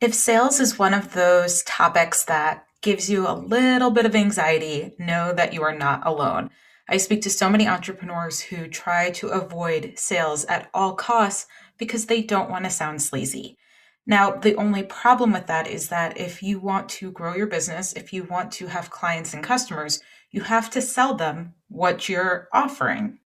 If sales is one of those topics that gives you a little bit of anxiety, know that you are not alone. I speak to so many entrepreneurs who try to avoid sales at all costs because they don't want to sound sleazy. Now, the only problem with that is that if you want to grow your business, if you want to have clients and customers, you have to sell them what you're offering.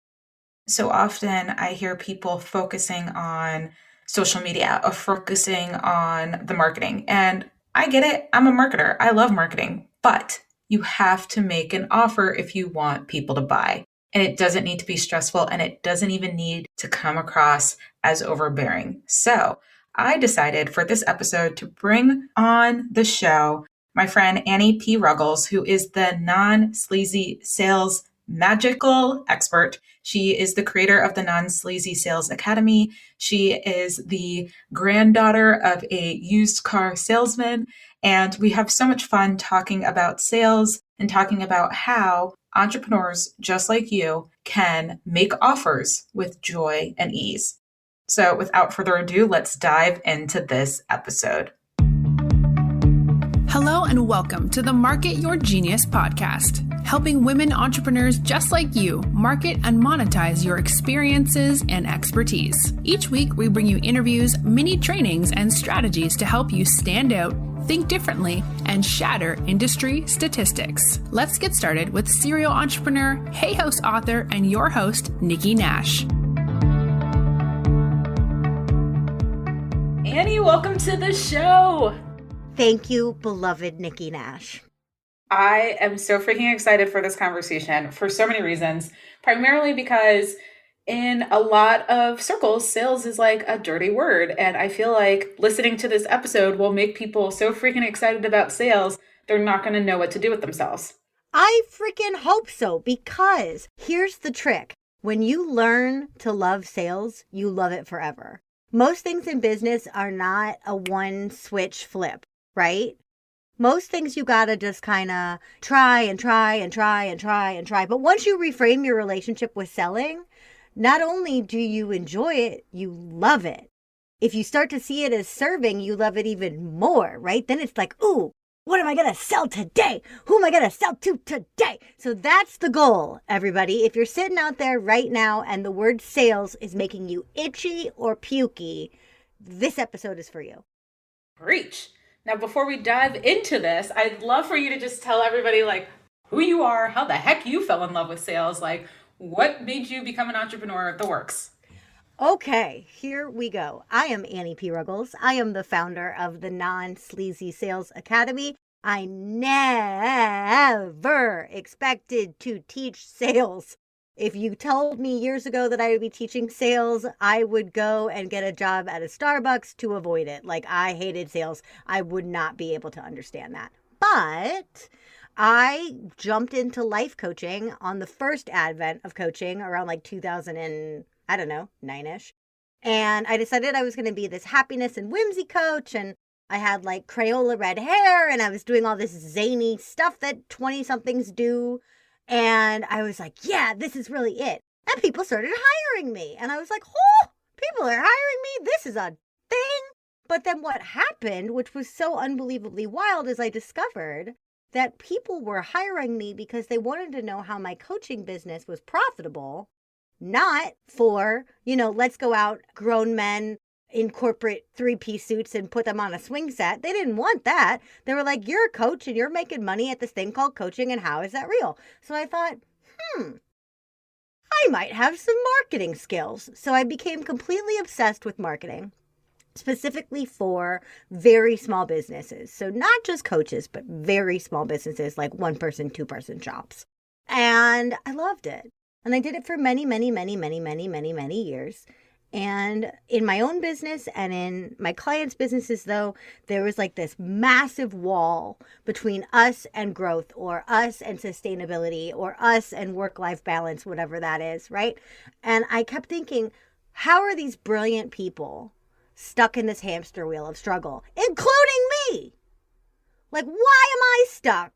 So often I hear people focusing on social media or focusing on the marketing. And I get it. I'm a marketer. I love marketing, but you have to make an offer if you want people to buy. And it doesn't need to be stressful and it doesn't even need to come across as overbearing. So I decided for this episode to bring on the show my friend Annie P Ruggles, who is the non-sleazy sales magical expert. She is the creator of the Non-Sleazy Sales Academy. She is the granddaughter of a used car salesman. And we have so much fun talking about sales and talking about how entrepreneurs just like you can make offers with joy and ease. So without further ado, let's dive into this episode. Hello and welcome to the Market Your Genius podcast, helping women entrepreneurs just like you market and monetize your experiences and expertise. Each week, we bring you interviews, mini trainings, and strategies to help you stand out, think differently, and shatter industry statistics. Let's get started with serial entrepreneur, Hay House author, and your host, Nikki Nash. Annie, welcome to the show. Thank you, beloved Nikki Nash. I am so freaking excited for this conversation for so many reasons, primarily because in a lot of circles, sales is like a dirty word. And I feel like listening to this episode will make people so freaking excited about sales, they're not going to know what to do with themselves. I freaking hope so, because here's the trick. When you learn to love sales, you love it forever. Most things in business are not a one switch flip, right? Most things you gotta just kind of try and try and try and try and try. But once you reframe your relationship with selling, not only do you enjoy it, you love it. If you start to see it as serving, you love it even more, right? Then it's like, ooh, what am I going to sell today? Who am I going to sell to today? So that's the goal, everybody. If you're sitting out there right now and the word sales is making you itchy or pukey, this episode is for you. Preach. Now, before we dive into this, I'd love for you to just tell everybody like who you are, how the heck you fell in love with sales, like what made you become an entrepreneur, the works. Okay, here we go. I am Annie P Ruggles. I am the founder of the Non-Sleazy Sales Academy. I never expected to teach sales. If you told me years ago that I would be teaching sales, I would go and get a job at a Starbucks to avoid it. Like, I hated sales. I would not be able to understand that. But I jumped into life coaching on the first advent of coaching around like 2000 and, I don't know, 9-ish. And I decided I was going to be this happiness and whimsy coach. And I had like Crayola red hair and I was doing all this zany stuff that 20-somethings do. And I was like, yeah, this is really it. And people started hiring me. And I was like, oh, people are hiring me. This is a thing. But then what happened, which was so unbelievably wild, is I discovered that people were hiring me because they wanted to know how my coaching business was profitable, not for, let's go out, grown men in corporate 3-piece suits and put them on a swing set. They didn't want that. They were like, you're a coach and you're making money at this thing called coaching, and how is that real? So I thought, I might have some marketing skills. So I became completely obsessed with marketing, specifically for very small businesses. So not just coaches, but very small businesses like 1-person, 2-person shops. And I loved it. And I did it for many, many, many, many, many, many, many years. And in my own business and in my clients' businesses, though, there was like this massive wall between us and growth, or us and sustainability, or us and work-life balance, whatever that is, right? And I kept thinking, how are these brilliant people stuck in this hamster wheel of struggle, including me? Like, why am I stuck?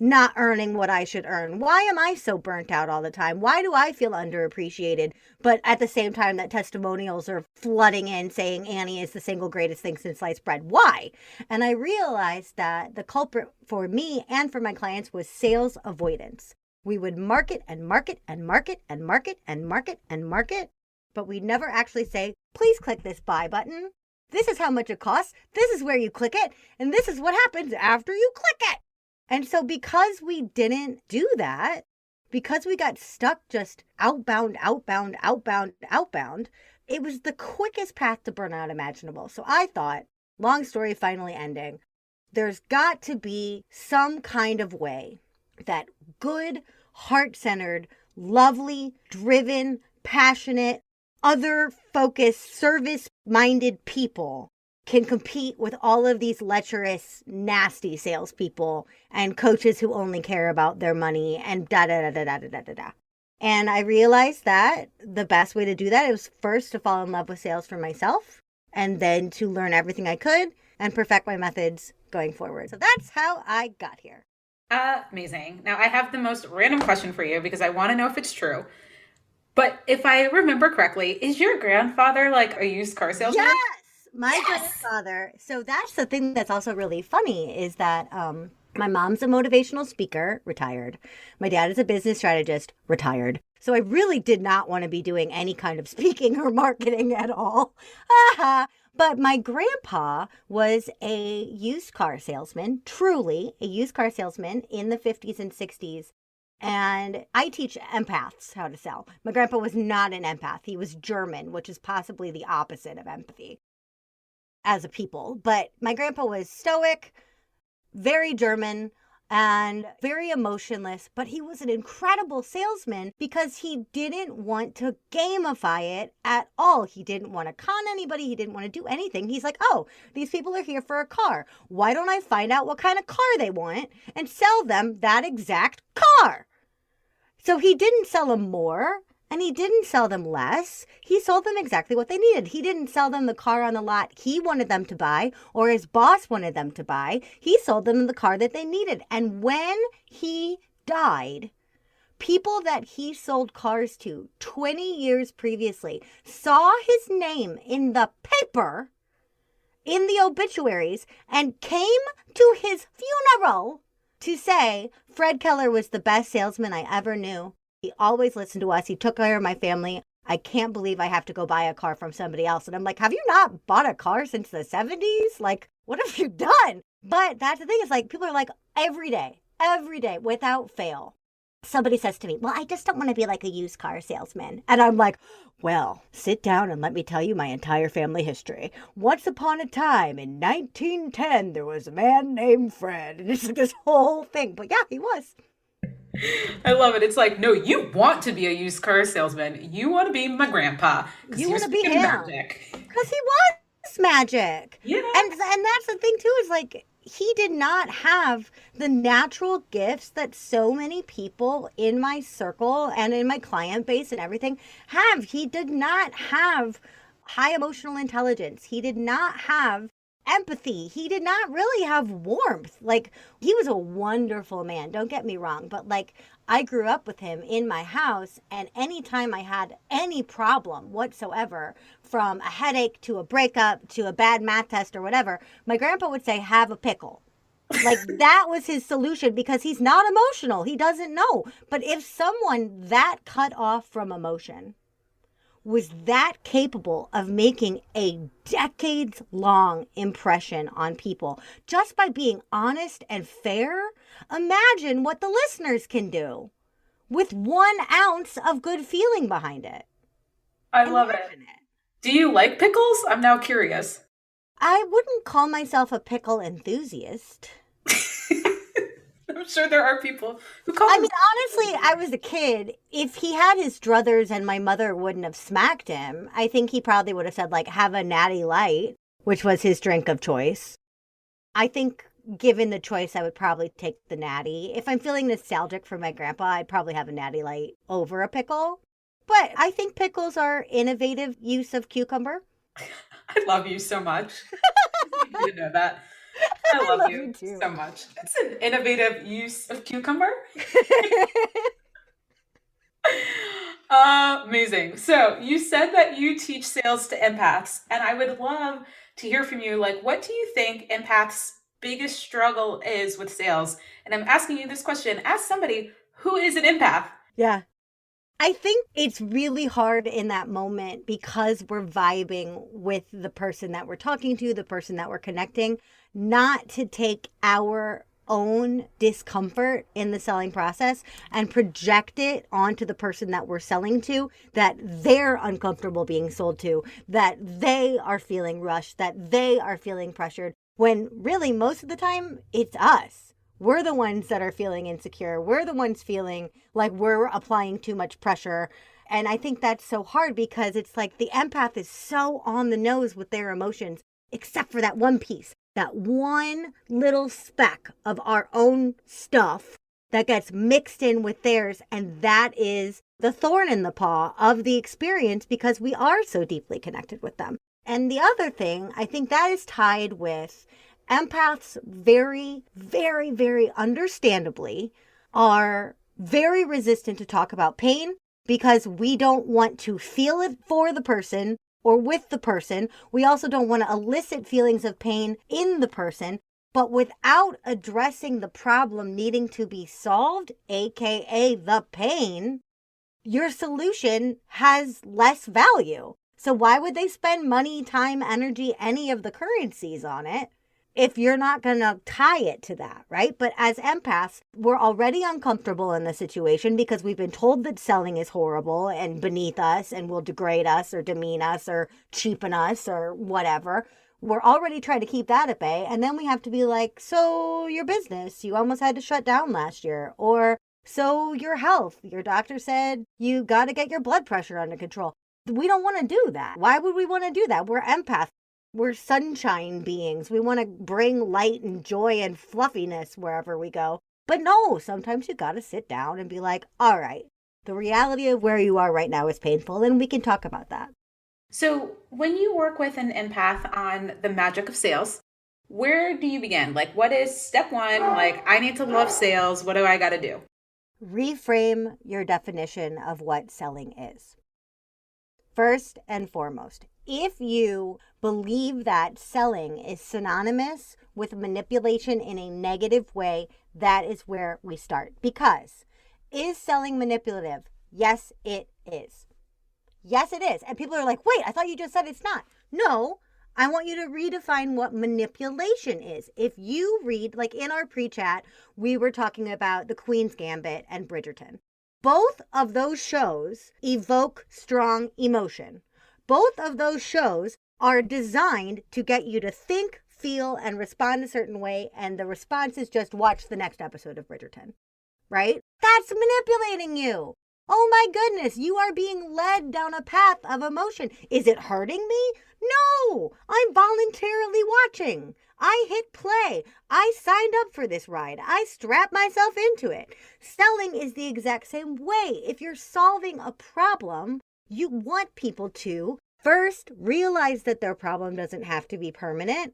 not earning what I should earn? Why am I so burnt out all the time? Why do I feel underappreciated? But at the same time that testimonials are flooding in saying Annie is the single greatest thing since sliced bread. Why? And I realized that the culprit for me and for my clients was sales avoidance. We would market and market and market and market and market and market, but we never actually say, please click this buy button. This is how much it costs. This is where you click it. And this is what happens after you click it. And so because we didn't do that, because we got stuck just outbound, outbound, outbound, outbound, it was the quickest path to burnout imaginable. So I thought, long story finally ending, there's got to be some kind of way that good, heart-centered, lovely, driven, passionate, other-focused, service-minded people can compete with all of these lecherous, nasty salespeople and coaches who only care about their money and da-da-da-da-da-da-da-da. And I realized that the best way to do that was first to fall in love with sales for myself and then to learn everything I could and perfect my methods going forward. So that's how I got here. Amazing. Now, I have the most random question for you because I want to know if it's true. But if I remember correctly, is your grandfather like a used car salesman? Yes! My grandfather. So that's the thing that's also really funny is that my mom's a motivational speaker, retired. My dad is a business strategist, retired. So I really did not want to be doing any kind of speaking or marketing at all. But my grandpa was a used car salesman, truly a used car salesman in the 50s and 60s. And I teach empaths how to sell. My grandpa was not an empath. He was German, which is possibly the opposite of empathy as a people. But my grandpa was stoic, very German, and very emotionless. But he was an incredible salesman because he didn't want to gamify it at all. He didn't want to con anybody. He didn't want to do anything. He's like, oh, these people are here for a car. Why don't I find out what kind of car they want and sell them that exact car? So he didn't sell them more. And he didn't sell them less. He sold them exactly what they needed. He didn't sell them the car on the lot he wanted them to buy or his boss wanted them to buy. He sold them the car that they needed. And when he died, people that he sold cars to 20 years previously saw his name in the paper, in the obituaries, and came to his funeral to say, Fred Keller was the best salesman I ever knew. He always listened to us. He took care of my family. I can't believe I have to go buy a car from somebody else. And I'm like, have you not bought a car since the 70s? Like, what have you done? But that's the thing is like, people are like every day, without fail. Somebody says to me, well, I just don't want to be like a used car salesman. And I'm like, well, sit down and let me tell you my entire family history. Once upon a time in 1910, there was a man named Fred. And it's like this whole thing. But yeah, he was. I love it. It's like, no, you want to be a used car salesman. You want to be my grandpa. You want to be him. Magic. Because he was magic. Yeah. And that's the thing, too, is like, he did not have the natural gifts that so many people in my circle and in my client base and everything have. He did not have high emotional intelligence. He did not have empathy. He did not really have warmth. Like, he was a wonderful man, don't get me wrong, but like, I grew up with him in my house, and anytime I had any problem whatsoever, from a headache to a breakup to a bad math test or whatever, my grandpa would say, have a pickle. Like, that was his solution, because he's not emotional. He doesn't know. But if someone that cut off from emotion was that capable of making a decades-long impression on people just by being honest and fair, imagine what the listeners can do with 1 ounce of good feeling behind it. I love it. Do you like pickles? I'm now curious. I wouldn't call myself a pickle enthusiast. I'm sure there are people who call I mean, honestly, I was a kid. If he had his druthers and my mother wouldn't have smacked him, I think he probably would have said, like, have a natty light, which was his drink of choice. I think given the choice, I would probably take the natty. If I'm feeling nostalgic for my grandpa, I'd probably have a natty light over a pickle. But I think pickles are innovative use of cucumber. I love you so much. You didn't know that. I I love love you you too. so much. It's an innovative use of cucumber. Amazing. So you said that you teach sales to empaths, and I would love to hear from you. Like, what do you think empaths' biggest struggle is with sales? And I'm asking you this question as somebody who is an empath. Yeah. I think it's really hard in that moment because we're vibing with the person that we're talking to, the person that we're connecting, not to take our own discomfort in the selling process and project it onto the person that we're selling to, that they're uncomfortable being sold to, that they are feeling rushed, that they are feeling pressured, when really most of the time it's us. We're the ones that are feeling insecure. We're the ones feeling like we're applying too much pressure. And I think that's so hard because it's like the empath is so on the nose with their emotions, except for that one piece, that one little speck of our own stuff that gets mixed in with theirs. And that is the thorn in the paw of the experience because we are so deeply connected with them. And the other thing, I think that is tied with empaths very, very, very understandably are very resistant to talk about pain because we don't want to feel it for the person or with the person. We also don't want to elicit feelings of pain in the person, but without addressing the problem needing to be solved, aka the pain, your solution has less value. So why would they spend money, time, energy, any of the currencies on it if you're not going to tie it to that, right? But as empaths, we're already uncomfortable in the situation because we've been told that selling is horrible and beneath us and will degrade us or demean us or cheapen us or whatever. We're already trying to keep that at bay. And then we have to be like, so your business, you almost had to shut down last year. Or so your health, your doctor said you got to get your blood pressure under control. We don't want to do that. Why would we want to do that? We're empaths. We're sunshine beings. We want to bring light and joy and fluffiness wherever we go. But no, sometimes you got to sit down and be like, all right, the reality of where you are right now is painful, and we can talk about that. So when you work with an empath on the magic of sales, where do you begin? Like, what is step one? Like, I need to love sales. What do I got to do? Reframe your definition of what selling is. First and foremost, if you believe that selling is synonymous with manipulation in a negative way, that is where we start. Because is selling manipulative? Yes, it is. Yes, it is. And people are like, wait, I thought you just said it's not. No, I want you to redefine what manipulation is. If you read, like in our pre-chat, we were talking about The Queen's Gambit and Bridgerton. Both of those shows evoke strong emotion. Both of those shows are designed to get you to think, feel, and respond a certain way, and the response is just watch the next episode of Bridgerton, right? That's manipulating you. Oh my goodness, you are being led down a path of emotion. Is it hurting me? No, I'm voluntarily watching. I hit play. I signed up for this ride. I strapped myself into it. Selling is the exact same way. If you're solving a problem, you want people to first realize that their problem doesn't have to be permanent,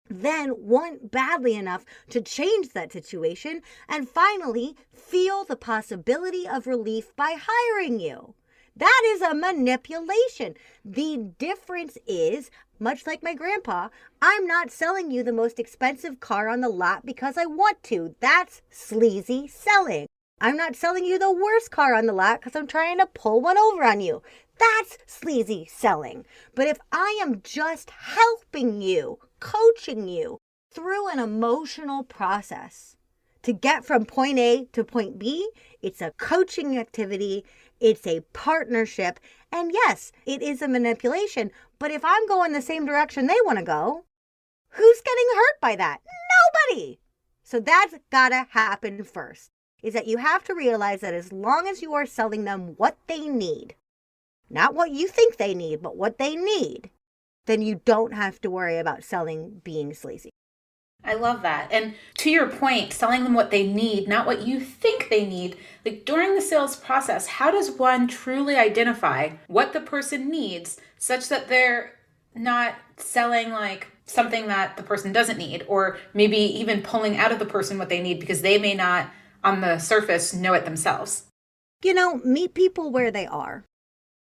then want badly enough to change that situation, and finally feel the possibility of relief by hiring you. That is a manipulation. The difference is, much like my grandpa, I'm not selling you the most expensive car on the lot because I want to. That's sleazy selling. I'm not selling you the worst car on the lot because I'm trying to pull one over on you. That's sleazy selling. But if I am just helping you, coaching you through an emotional process to get from point A to point B, it's a coaching activity, it's a partnership, and yes, it is a manipulation. But if I'm going the same direction they want to go, who's getting hurt by that? Nobody. So that's gotta happen first, is that you have to realize that as long as you are selling them what they need, not what you think they need, but what they need, then you don't have to worry about selling being sleazy. I love that. And to your point, selling them what they need, not what you think they need. Like during the sales process, how does one truly identify what the person needs such that they're not selling like something that the person doesn't need, or maybe even pulling out of the person what they need because they may not on the surface know it themselves. Meet people where they are.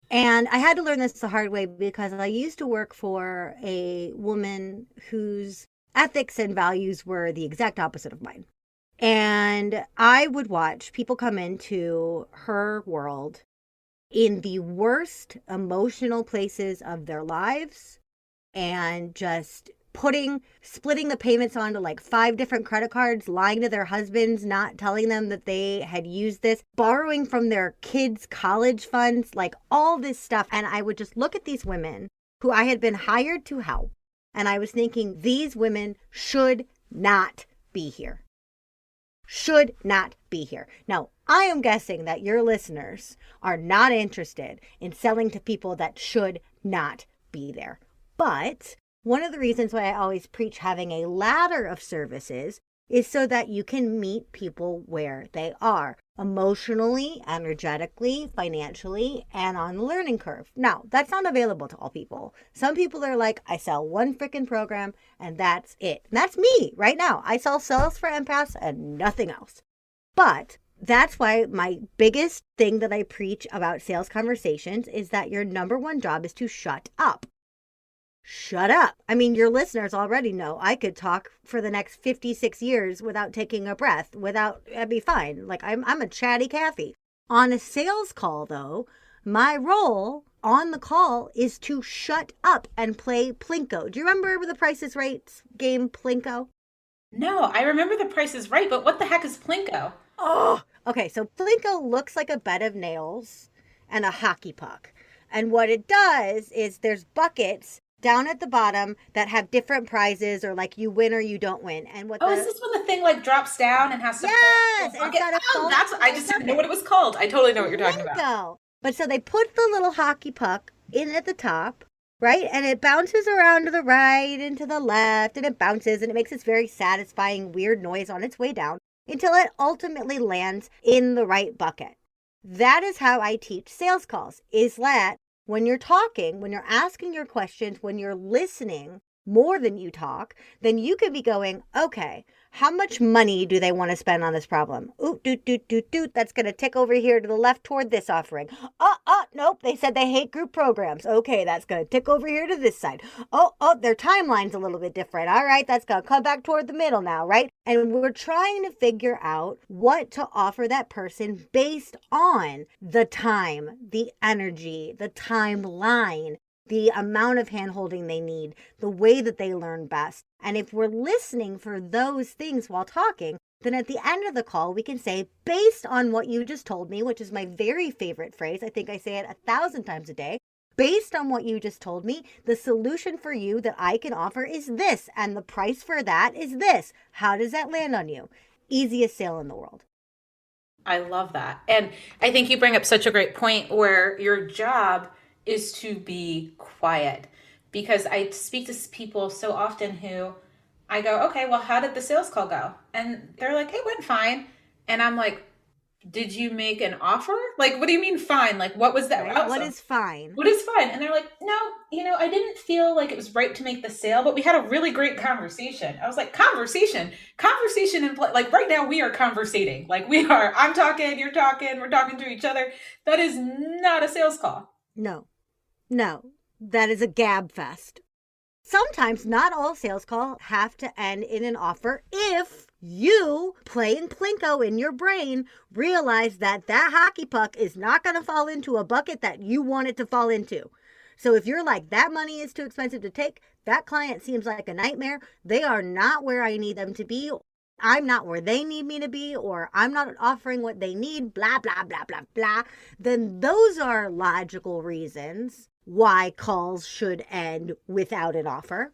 And I had to learn this the hard way because I used to work for a woman whose ethics and values were the exact opposite of mine. And I would watch people come into her world in the worst emotional places of their lives and just splitting the payments onto like 5 different credit cards, lying to their husbands, not telling them that they had used this, borrowing from their kids' college funds, like all this stuff. And I would just look at these women who I had been hired to help. And I was thinking, these women should not be here. Should not be here. Now, I am guessing that your listeners are not interested in selling to people that should not be there. But one of the reasons why I always preach having a ladder of services is so that you can meet people where they are, emotionally, energetically, financially, and on the learning curve. Now, that's not available to all people. Some people are like, I sell one freaking program and that's it. And that's me right now. I sell sales for empaths and nothing else. But that's why my biggest thing that I preach about sales conversations is that your number one job is to shut up. Shut up. I mean, your listeners already know I could talk for the next 56 years without taking a breath, I'd be fine. Like I'm a chatty Cathy. On a sales call though, my role on the call is to shut up and play Blinko. Do you remember the Price is Right game Blinko? No, I remember the Price is Right, but what the heck is Blinko? Oh, okay. So Blinko looks like a bed of nails and a hockey puck. And what it does is there's buckets down at the bottom that have different prizes, or like you win or you don't win. And is this when the thing like drops down and has to yes, and it's got a I just didn't know what it was called. I totally know what you're talking about. But so they put the little hockey puck in at the top, right? And it bounces around to the right and to the left, and it bounces and it makes this very satisfying weird noise on its way down until it ultimately lands in the right bucket. That is how I teach sales calls, is that when you're talking, when you're asking your questions, when you're listening more than you talk, then you could be going, okay, how much money do they want to spend on this problem? Ooh, doot. That's going to tick over here to the left toward this offering. Nope. They said they hate group programs. Okay, that's going to tick over here to this side. Oh, their timeline's a little bit different. All right, that's going to come back toward the middle now, right? And we're trying to figure out what to offer that person based on the time, the energy, the timeline, the amount of hand-holding they need, the way that they learn best. And if we're listening for those things while talking, then at the end of the call, we can say, based on what you just told me, which is my very favorite phrase, I think I say it 1,000 times a day, based on what you just told me, the solution for you that I can offer is this, and the price for that is this. How does that land on you? Easiest sale in the world. I love that. And I think you bring up such a great point where your job is to be quiet, because I speak to people so often who I go, okay, well, how did the sales call go? And they're like, it went fine. And I'm like, did you make an offer? Like, what do you mean fine? Like, what was that? Right. What is fine? What is fine? And they're like, no, I didn't feel like it was right to make the sale, but we had a really great conversation. I was like, conversation, and like right now we are conversating. Like I'm talking, you're talking, we're talking to each other. That is not a sales call. No, that is a gab fest. Sometimes not all sales calls have to end in an offer if you, playing Blinko in your brain, realize that hockey puck is not going to fall into a bucket that you want it to fall into. So if you're like, that money is too expensive to take, that client seems like a nightmare, they are not where I need them to be, I'm not where they need me to be, or I'm not offering what they need, blah, blah, blah, blah, blah, then those are logical reasons why calls should end without an offer.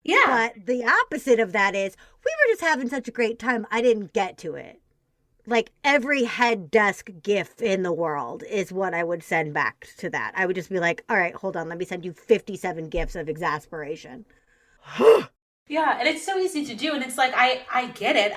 Yeah. But the opposite of that is, we were just having such a great time, I didn't get to it. Like every head desk gif in the world is what I would send back to that. I would just be like, all right, hold on, let me send you 57 gifs of exasperation. Yeah, and it's so easy to do. And it's like, I get it.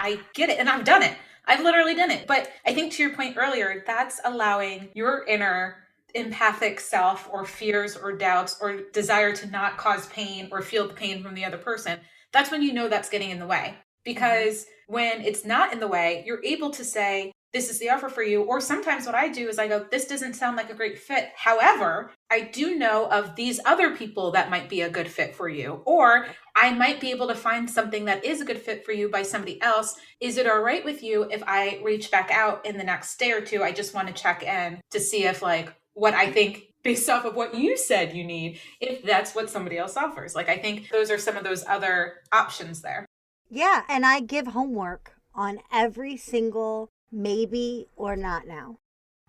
And I've done it. I've literally done it. But I think to your point earlier, that's allowing your inner empathic self or fears or doubts or desire to not cause pain or feel the pain from the other person, that's when you know that's getting in the way. Because when it's not in the way, you're able to say, this is the offer for you. Or sometimes what I do is I go, this doesn't sound like a great fit. However, I do know of these other people that might be a good fit for you. Or I might be able to find something that is a good fit for you by somebody else. Is it all right with you if I reach back out in the next day or two? I just want to check in to see if like what I think based off of what you said you need, if that's what somebody else offers. Like, I think those are some of those other options there. Yeah, and I give homework on every single maybe or not now.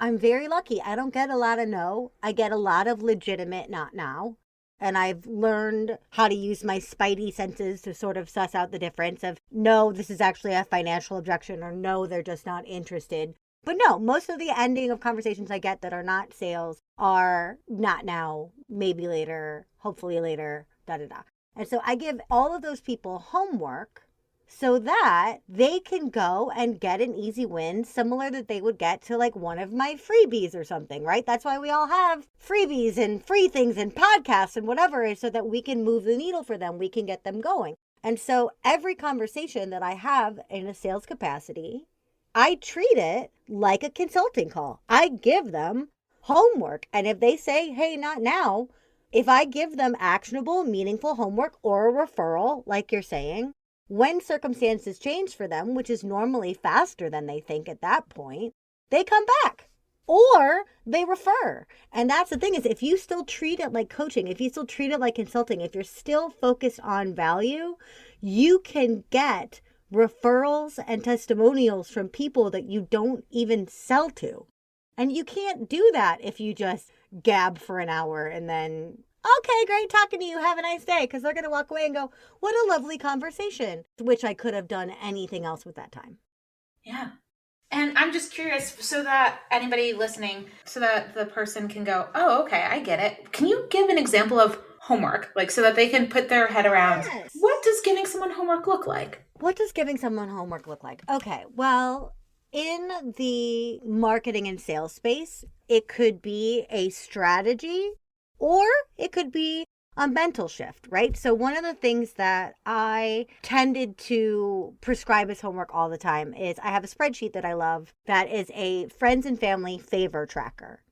I'm very lucky. I don't get a lot of no. I get a lot of legitimate not now. And I've learned how to use my spidey senses to sort of suss out the difference of no, this is actually a financial objection, or no, they're just not interested. But no, most of the ending of conversations I get that are not sales are not now, maybe later, hopefully later, da da da. And so I give all of those people homework so that they can go and get an easy win similar that they would get to like one of my freebies or something, right? That's why we all have freebies and free things and podcasts and whatever, is so that we can move the needle for them. We can get them going. And so every conversation that I have in a sales capacity, I treat it like a consulting call. I give them homework. And if they say, hey, not now, if I give them actionable, meaningful homework or a referral, like you're saying, when circumstances change for them, which is normally faster than they think at that point, they come back or they refer. And that's the thing, is if you still treat it like coaching, if you still treat it like consulting, if you're still focused on value, you can get referrals and testimonials from people that you don't even sell to. And you can't do that if you just gab for an hour and then, okay, great talking to you, have a nice day, because they're going to walk away and go, what a lovely conversation, which I could have done anything else with that time. Yeah. And I'm just curious, so that anybody listening, so that the person can go, oh, okay, I get it. Can you give an example of homework, like so that they can put their head around, yes, what does giving someone homework look like? What does giving someone homework look like? Okay, well, in the marketing and sales space, it could be a strategy or it could be a mental shift, right? So one of the things that I tended to prescribe as homework all the time is I have a spreadsheet that I love that is a friends and family favor tracker.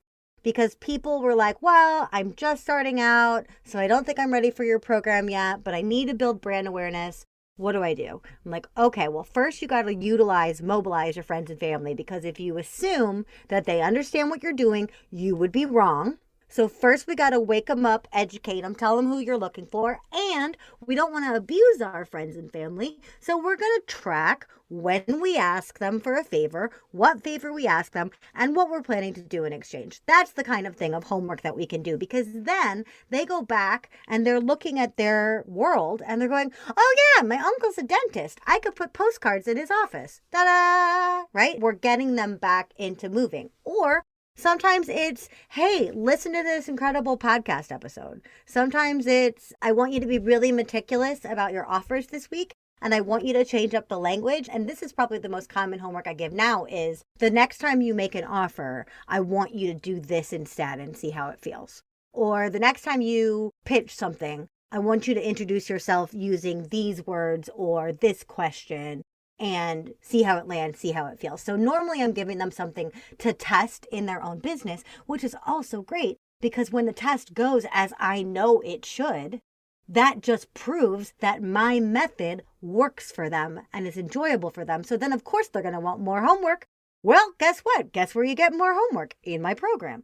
Because people were like, well, I'm just starting out, so I don't think I'm ready for your program yet, but I need to build brand awareness. What do I do? I'm like, okay, well, first you got to mobilize your friends and family, because if you assume that they understand what you're doing, you would be wrong. So first we got to wake them up, educate them, tell them who you're looking for, and we don't want to abuse our friends and family. So we're going to track when we ask them for a favor, what favor we ask them, and what we're planning to do in exchange. That's the kind of thing of homework that we can do, because then they go back and they're looking at their world and they're going, oh yeah, my uncle's a dentist. I could put postcards in his office. Ta-da! Right? We're getting them back into moving. Or sometimes it's, hey, listen to this incredible podcast episode. Sometimes it's, I want you to be really meticulous about your offers this week, and I want you to change up the language. And this is probably the most common homework I give now is the next time you make an offer, I want you to do this instead and see how it feels. Or the next time you pitch something, I want you to introduce yourself using these words or this question and see how it lands, see how it feels. So normally I'm giving them something to test in their own business, which is also great because when the test goes as I know it should, that just proves that my method works for them and is enjoyable for them. So then of course they're going to want more homework. Well, guess what? Guess where you get more homework? In my program.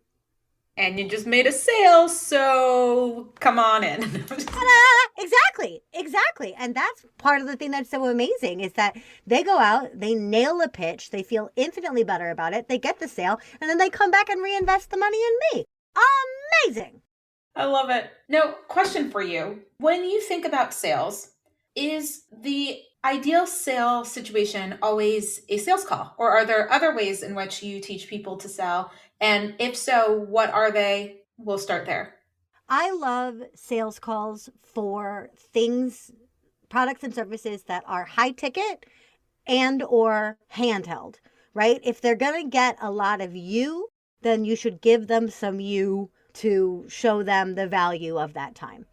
And you just made a sale, so come on in. Exactly. And that's part of the thing that's so amazing is that they go out, they nail a pitch, they feel infinitely better about it, they get the sale, and then they come back and reinvest the money in me. Amazing. I love it. Now, question for you. When you think about sales, is the ideal sale situation always a sales call? Or are there other ways in which you teach people to sell? And if so, what are they? We'll start there. I love sales calls for things, products and services that are high ticket and or handheld, right? If they're going to get a lot of you then you should give them some you to show them the value of that time.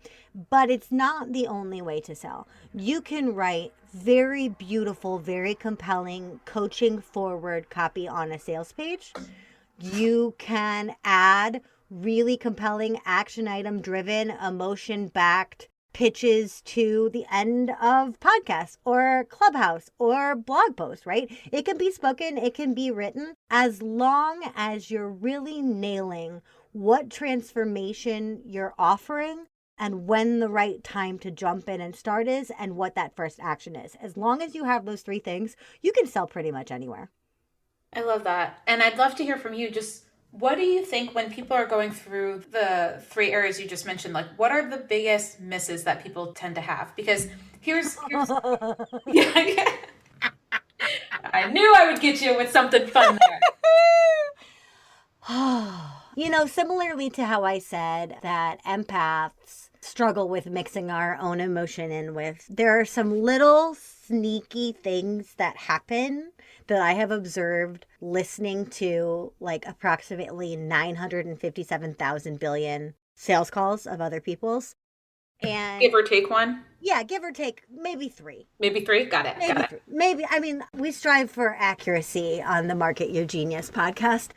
But it's not the only way to sell. You can write very beautiful, very compelling coaching forward copy on a sales page. You can add really compelling action item driven, emotion backed pitches to the end of podcasts or Clubhouse or blog posts, right? It can be spoken, it can be written, as long as you're really nailing what transformation you're offering and when the right time to jump in and start is and what that first action is. As long as you have those three things, you can sell pretty much anywhere. I love that. And I'd love to hear from you. Just what do you think when people are going through the three areas you just mentioned? Like, what are the biggest misses that people tend to have? Because here's yeah. I knew I would get you with something fun there. Similarly to how I said that empaths struggle with mixing our own emotion in with, there are some little sneaky things that happen that I have observed listening to like approximately 957,000 billion sales calls of other people's. And give or take one? Yeah, give or take maybe three. Maybe three? Got it. Maybe got three. It. Maybe, we strive for accuracy on the Market Your Genius podcast.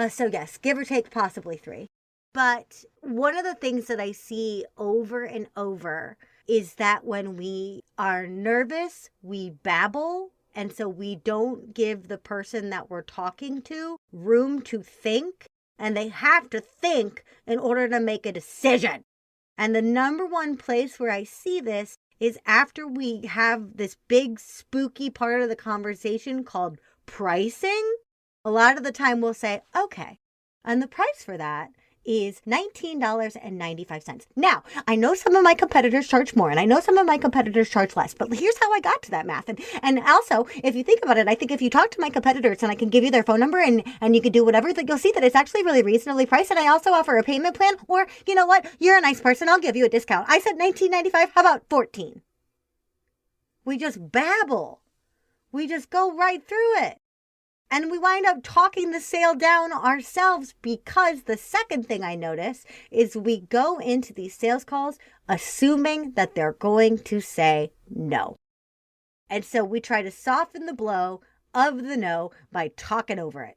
So yes, give or take possibly three. But one of the things that I see over and over is that when we are nervous, we babble. And so we don't give the person that we're talking to room to think. And they have to think in order to make a decision. And the number one place where I see this is after we have this big spooky part of the conversation called pricing. A lot of the time we'll say, okay, and the price for that is $19.95. Now, I know some of my competitors charge more and I know some of my competitors charge less, but here's how I got to that math. And also, if you think about it, I think if you talk to my competitors and I can give you their phone number and you can do whatever, that you'll see that it's actually really reasonably priced. And I also offer a payment plan, or you know what? You're a nice person. I'll give you a discount. I said $19.95. How about $14? We just babble. We just go right through it. And we wind up talking the sale down ourselves, because the second thing I notice is we go into these sales calls assuming that they're going to say no. And so we try to soften the blow of the no by talking over it.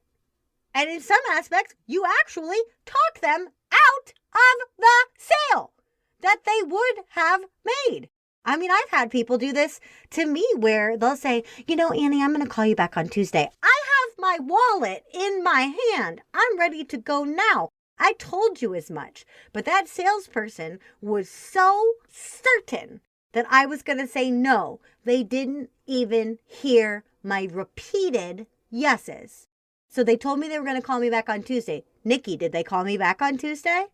And in some aspects, you actually talk them out of the sale that they would have made. I mean, I've had people do this to me where they'll say, Annie, I'm going to call you back on Tuesday. I have my wallet in my hand. I'm ready to go now. I told you as much. But that salesperson was so certain that I was going to say no. They didn't even hear my repeated yeses. So they told me they were going to call me back on Tuesday. Nikki, did they call me back on Tuesday?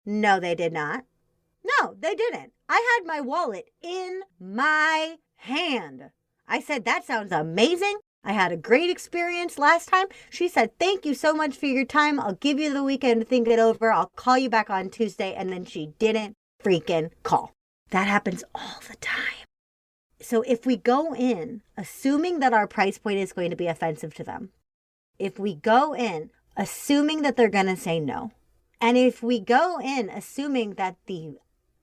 No, they did not. No, they didn't. I had my wallet in my hand. I said, that sounds amazing. I had a great experience last time. She said, thank you so much for your time. I'll give you the weekend to think it over. I'll call you back on Tuesday. And then she didn't freaking call. That happens all the time. So if we go in assuming that our price point is going to be offensive to them, if we go in assuming that they're going to say no, and if we go in assuming that the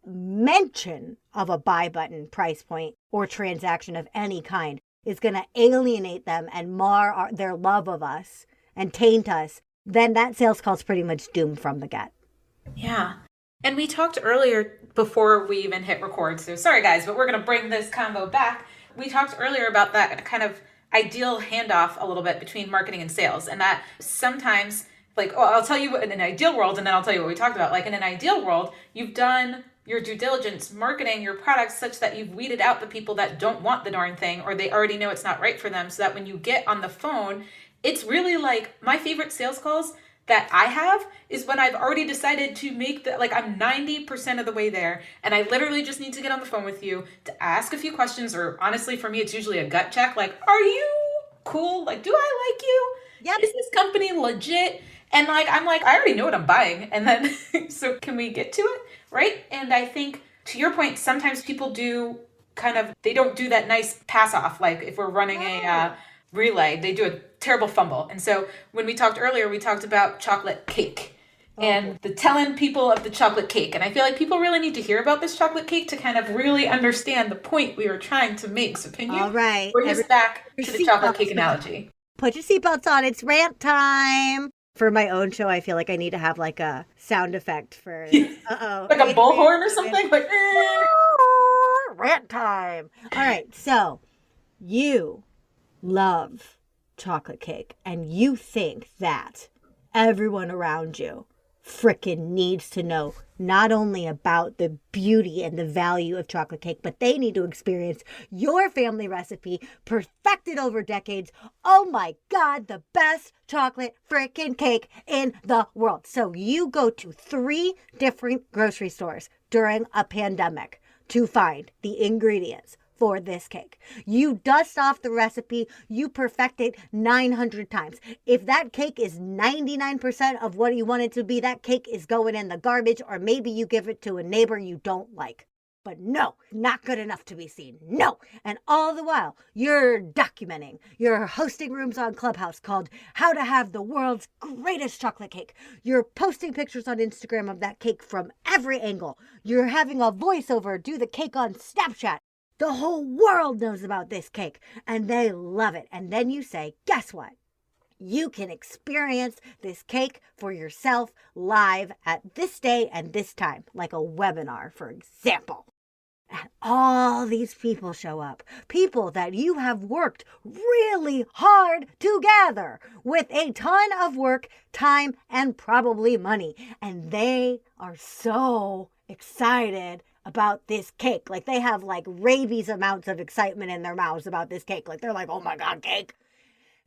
mention of a buy button, price point, or transaction of any kind is going to alienate them and mar their love of us and taint us, then that sales call is pretty much doomed from the get. Yeah. And we talked earlier before we even hit record. So sorry, guys, but we're going to bring this combo back. We talked earlier about that kind of ideal handoff a little bit between marketing and sales. And that sometimes, I'll tell you in an ideal world, and then I'll tell you what we talked about. Like in an ideal world, you've done your due diligence marketing your products such that you've weeded out the people that don't want the darn thing, or they already know it's not right for them, so that when you get on the phone, it's really like my favorite sales calls that I have is when I've already decided to make I'm 90% of the way there, and I literally just need to get on the phone with you to ask a few questions, or honestly for me it's usually a gut check, are you cool? Do I like you? Yep. Is this company legit? And I already know what I'm buying, and then so can we get to it? Right? And I think, to your point, sometimes people do they don't do that nice pass off. Like if we're running a relay, they do a terrible fumble. And so when we talked earlier, we talked about chocolate cake and the telling people of the chocolate cake. And I feel like people really need to hear about this chocolate cake to kind of really understand the point we were trying to make. So can you bring us back to the chocolate cake analogy? Put your seatbelts on. It's rant time. For my own show, I feel like I need to have like a sound effect for like a bullhorn or something. Like rant time. All right, so you love chocolate cake and you think that everyone around you frickin' needs to know not only about the beauty and the value of chocolate cake, but they need to experience your family recipe perfected over decades. Oh my God, the best chocolate frickin' cake in the world. So you go to 3 different grocery stores during a pandemic to find the ingredients for this cake. You dust off the recipe, you perfect it 900 times. If that cake is 99% of what you want it to be, that cake is going in the garbage, or maybe you give it to a neighbor you don't like. But no, not good enough to be seen. No. And all the while, you're documenting. You're hosting rooms on Clubhouse called How to Have the World's Greatest Chocolate Cake. You're posting pictures on Instagram of that cake from every angle. You're having a voiceover do the cake on Snapchat. The whole world knows about this cake and they love it. And then you say, guess what? You can experience this cake for yourself live at this day and this time, like a webinar, for example. And all these people show up, people that you have worked really hard to gather with a ton of work, time, and probably money. And they are so excited about this cake. Like they have like rabies amounts of excitement in their mouths about this cake. Like they're like, oh my God, cake.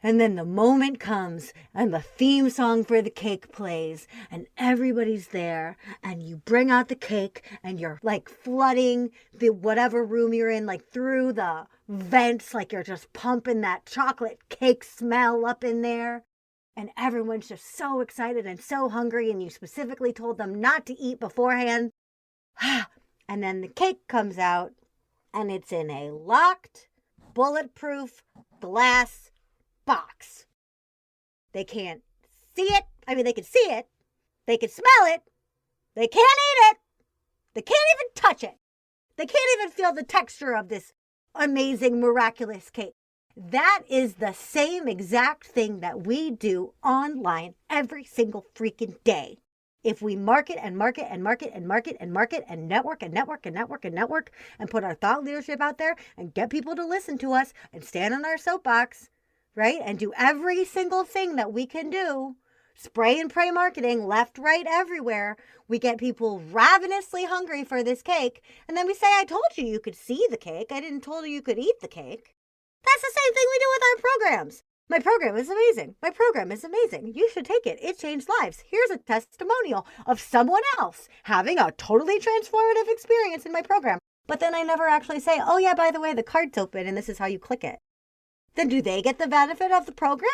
And then the moment comes and the theme song for the cake plays and everybody's there and you bring out the cake and you're like flooding the whatever room you're in, like through the vents, like you're just pumping that chocolate cake smell up in there. And everyone's just so excited and so hungry, and you specifically told them not to eat beforehand. And then the cake comes out and it's in a locked, bulletproof glass box. They can't see it. I mean, they can see it. They can smell it. They can't eat it. They can't even touch it. They can't even feel the texture of this amazing, miraculous cake. That is the same exact thing that we do online every single freaking day. If we market and market and market and market and market and network and network and network and network and put our thought leadership out there and get people to listen to us and stand on our soapbox, right? And do every single thing that we can do, spray and pray marketing left, right, everywhere. We get people ravenously hungry for this cake. And then we say, I told you you could see the cake. I didn't tell you you could eat the cake. That's the same thing we do with our programs. My program is amazing. My program is amazing. You should take it. It changed lives. Here's a testimonial of someone else having a totally transformative experience in my program. But then I never actually say, oh yeah, by the way, the card's open and this is how you click it. Then do they get the benefit of the program?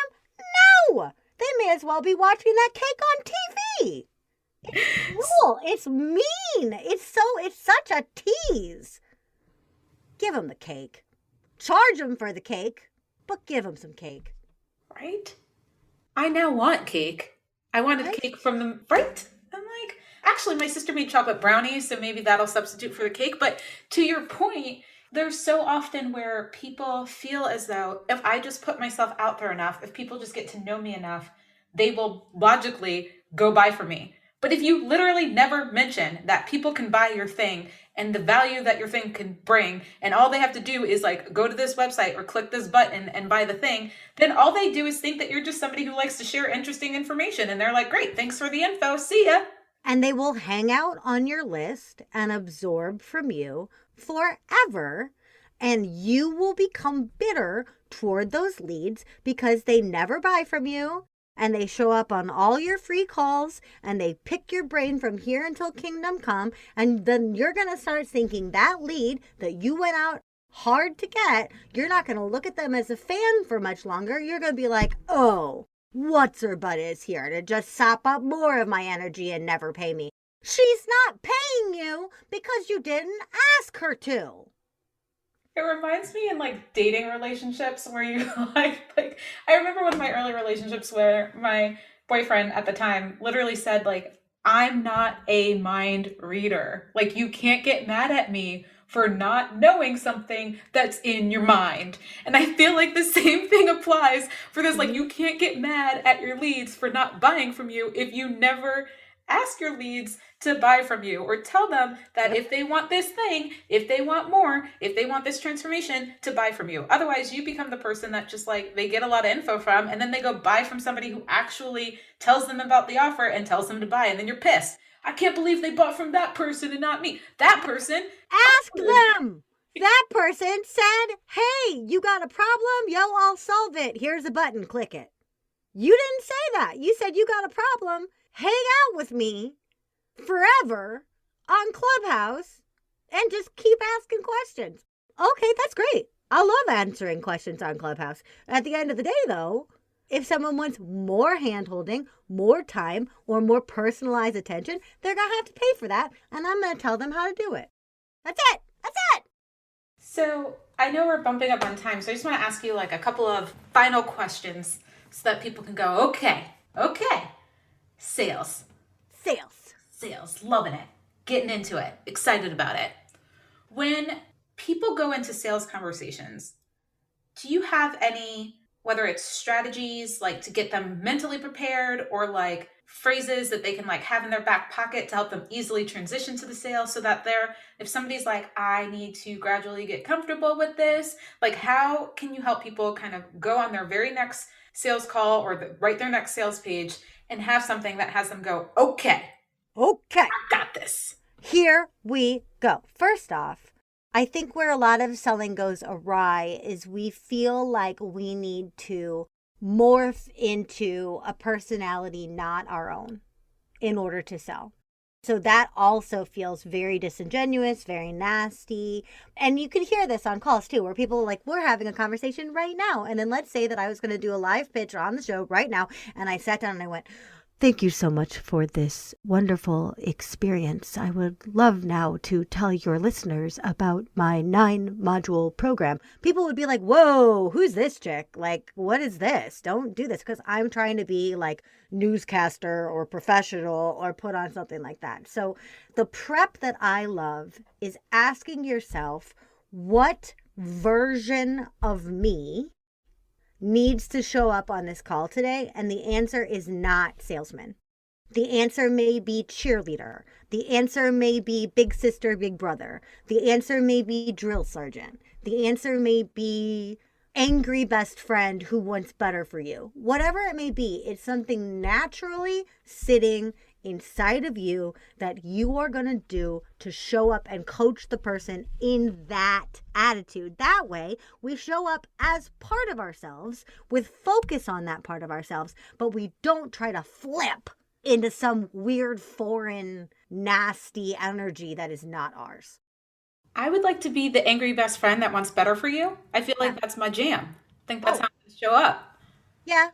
No! They may as well be watching that cake on TV. It's cruel. It's mean. It's such a tease. Give them the cake. Charge them for the cake, but give them some cake. Right? I now want cake. I wanted cake from the, right? I'm like, actually, my sister made chocolate brownies, so maybe that'll substitute for the cake. But to your point, there's so often where people feel as though if I just put myself out there enough, if people just get to know me enough, they will logically go buy from me. But if you literally never mention that people can buy your thing and the value that your thing can bring, and all they have to do is like go to this website or click this button and buy the thing, then all they do is think that you're just somebody who likes to share interesting information. And they're like, great, thanks for the info. See ya. And they will hang out on your list and absorb from you forever. And you will become bitter toward those leads because they never buy from you. And they show up on all your free calls and they pick your brain from here until kingdom come. And then you're going to start thinking that lead that you went out hard to get, you're not going to look at them as a fan for much longer. You're going to be like, oh, what's her butt is here to just sop up more of my energy and never pay me. She's not paying you because you didn't ask her to. It reminds me in like dating relationships where you like I remember one of my early relationships where my boyfriend at the time literally said like I'm not a mind reader. Like you can't get mad at me for not knowing something that's in your mind. And I feel like the same thing applies for this like you can't get mad at your leads for not buying from you if you never ask your leads to buy from you or tell them that if they want this thing, if they want more, if they want this transformation to buy from you. Otherwise, you become the person that just like they get a lot of info from and then they go buy from somebody who actually tells them about the offer and tells them to buy. And then you're pissed. I can't believe they bought from that person and not me. That person. Ask them. That person said, hey, you got a problem? Yo, I'll solve it. Here's a button. Click it. You didn't say that. You said you got a problem. Hang out with me forever on Clubhouse and just keep asking questions. Okay, that's great. I love answering questions on Clubhouse. At the end of the day, though, if someone wants more hand-holding, more time, or more personalized attention, they're going to have to pay for that, and I'm going to tell them how to do it. That's it. That's it. So I know we're bumping up on time, so I just want to ask you like a couple of final questions so that people can go, okay, sales. Sales, loving it, getting into it, excited about it. When people go into sales conversations, do you have any, whether it's strategies like to get them mentally prepared or like phrases that they can like have in their back pocket to help them easily transition to the sale so that if somebody's like, I need to gradually get comfortable with this, like how can you help people kind of go on their very next sales call or write their next sales page and have something that has them go, okay, I got this. Here we go. First off, I think where a lot of selling goes awry is we feel like we need to morph into a personality not our own in order to sell. So that also feels very disingenuous, very nasty. And you can hear this on calls too, where people are like, we're having a conversation right now. And then let's say that I was going to do a live pitch on the show right now. And I sat down and I went, thank you so much for this wonderful experience. I would love now to tell your listeners about my 9-module program. People would be like, whoa, who's this chick? Like, what is this? Don't do this, because I'm trying to be like newscaster or professional or put on something like that. So the prep that I love is asking yourself, what version of me needs to show up on this call today? And the answer is not salesman. The answer may be cheerleader. The answer may be big sister, big brother. The answer may be drill sergeant. The answer may be angry best friend who wants better for you. Whatever it may be, it's something naturally sitting inside of you that you are going to do to show up and coach the person in that attitude. That way, we show up as part of ourselves with focus on that part of ourselves, but we don't try to flip into some weird, foreign, nasty energy that is not ours. I would like to be the angry best friend that wants better for you. I feel like that's my jam. I think that's how I show up. Yeah.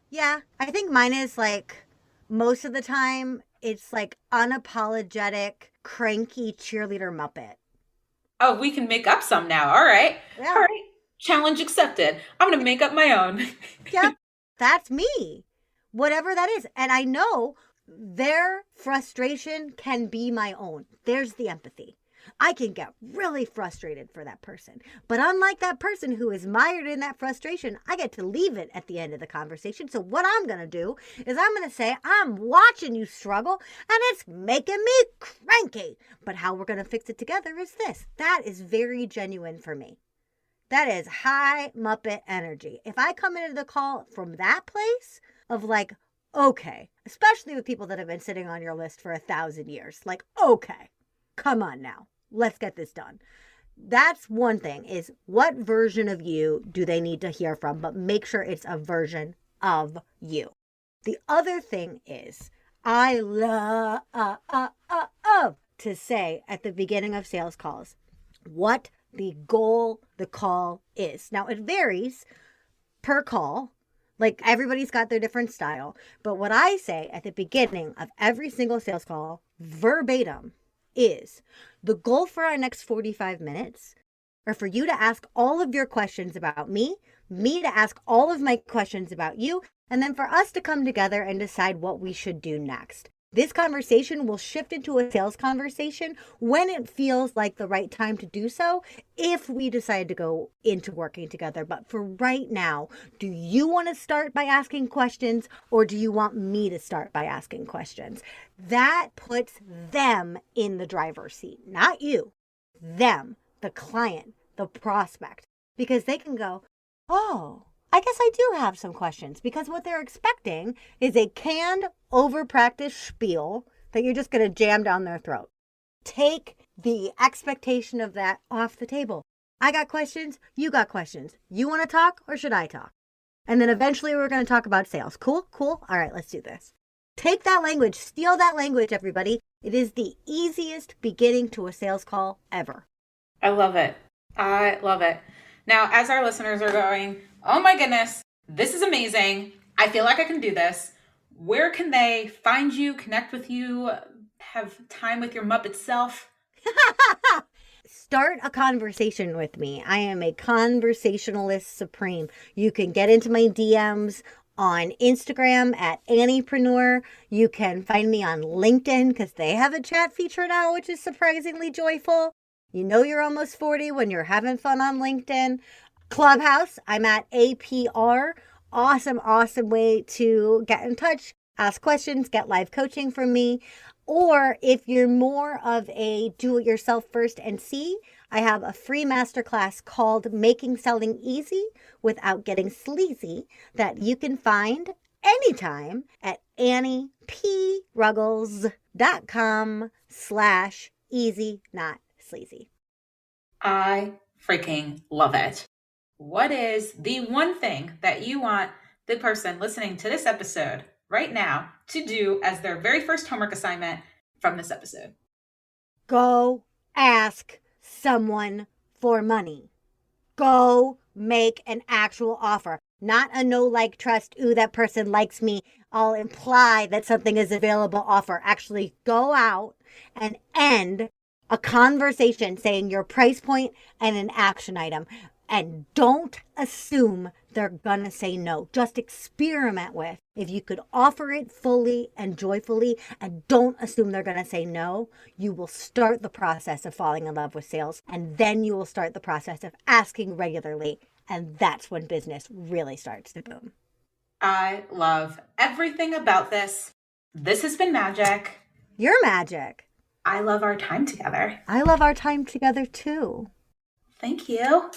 I think mine is like, most of the time, it's like unapologetic, cranky cheerleader Muppet. Oh, we can make up some now. All right. Yeah. All right. Challenge accepted. I'm going to make up my own. Yep. That's me. Whatever that is. And I know their frustration can be my own. There's the empathy. I can get really frustrated for that person. But unlike that person who is mired in that frustration, I get to leave it at the end of the conversation. So what I'm going to do is I'm going to say, I'm watching you struggle and it's making me cranky. But how we're going to fix it together is this. That is very genuine for me. That is high Muppet energy. If I come into the call from that place of like, okay, especially with people that have been sitting on your list for 1,000 years, like, okay, come on now. Let's get this done. That's one thing, is what version of you do they need to hear from, but make sure it's a version of you. The other thing is, I love to say at the beginning of sales calls what the goal, the call is. Now, it varies per call. Like everybody's got their different style. But what I say at the beginning of every single sales call, verbatim, is the goal for our next 45 minutes or for you to ask all of your questions about me to ask all of my questions about you, and then for us to come together and decide what we should do next. This conversation will shift into a sales conversation when it feels like the right time to do so, if we decide to go into working together. But for right now, do you want to start by asking questions, or do you want me to start by asking questions? That puts them in the driver's seat, not you. Them, the client, the prospect, because they can go, oh, I guess I do have some questions, because what they're expecting is a canned, over-practiced spiel that you're just going to jam down their throat. Take the expectation of that off the table. I got questions. You got questions. You want to talk, or should I talk? And then eventually we're going to talk about sales. Cool? Cool. All right, let's do this. Take that language. Steal that language, everybody. It is the easiest beginning to a sales call ever. I love it. I love it. Now, as our listeners are going, oh my goodness, this is amazing. I feel like I can do this. Where can they find you, connect with you, have time with your Muppet self? Start a conversation with me. I am a conversationalist supreme. You can get into my DMs on Instagram at Anniepreneur. You can find me on LinkedIn because they have a chat feature now, which is surprisingly joyful. You know you're almost 40 when you're having fun on LinkedIn. Clubhouse, I'm at APR. Awesome way to get in touch, ask questions, get live coaching from me. Or if you're more of a do-it-yourself first and see, I have a free masterclass called Making Selling Easy Without Getting Sleazy that you can find anytime at anniePruggles.com/easy not sleazy. I freaking love it. What is the one thing that you want the person listening to this episode right now to do as their very first homework assignment from this episode? Go ask someone for money. Go make an actual offer. Not a no, like, trust, ooh, that person likes me, I'll imply that something is available offer. Actually go out and end a conversation saying your price point and an action item. And don't assume they're gonna say no. Just experiment with if you could offer it fully and joyfully, and don't assume they're gonna say no. You will start the process of falling in love with sales, and then you will start the process of asking regularly. And that's when business really starts to boom. I love everything about this. This has been magic. You're magic. I love our time together. I love our time together too. Thank you.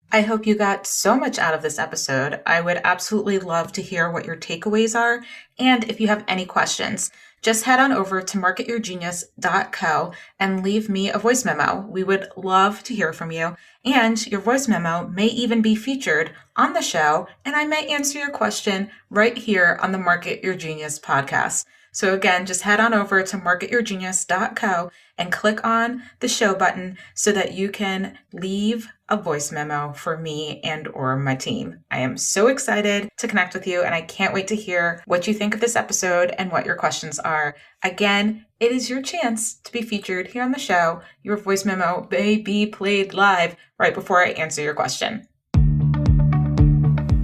I hope you got so much out of this episode. I would absolutely love to hear what your takeaways are. And if you have any questions, just head on over to marketyourgenius.co and leave me a voice memo. We would love to hear from you. And your voice memo may even be featured on the show, and I may answer your question right here on the Market Your Genius podcast. So again, just head on over to marketyourgenius.co and click on the show button so that you can leave a voice memo for me and or my team. I am so excited to connect with you, and I can't wait to hear what you think of this episode and what your questions are. Again, it is your chance to be featured here on the show. Your voice memo may be played live right before I answer your question.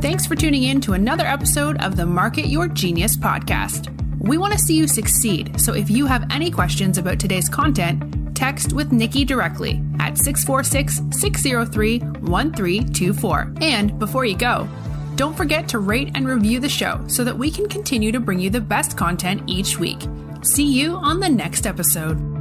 Thanks for tuning in to another episode of the Market Your Genius podcast. We want to see you succeed, so if you have any questions about today's content, text with Nikki directly at 646-603-1324. And before you go, don't forget to rate and review the show so that we can continue to bring you the best content each week. See you on the next episode.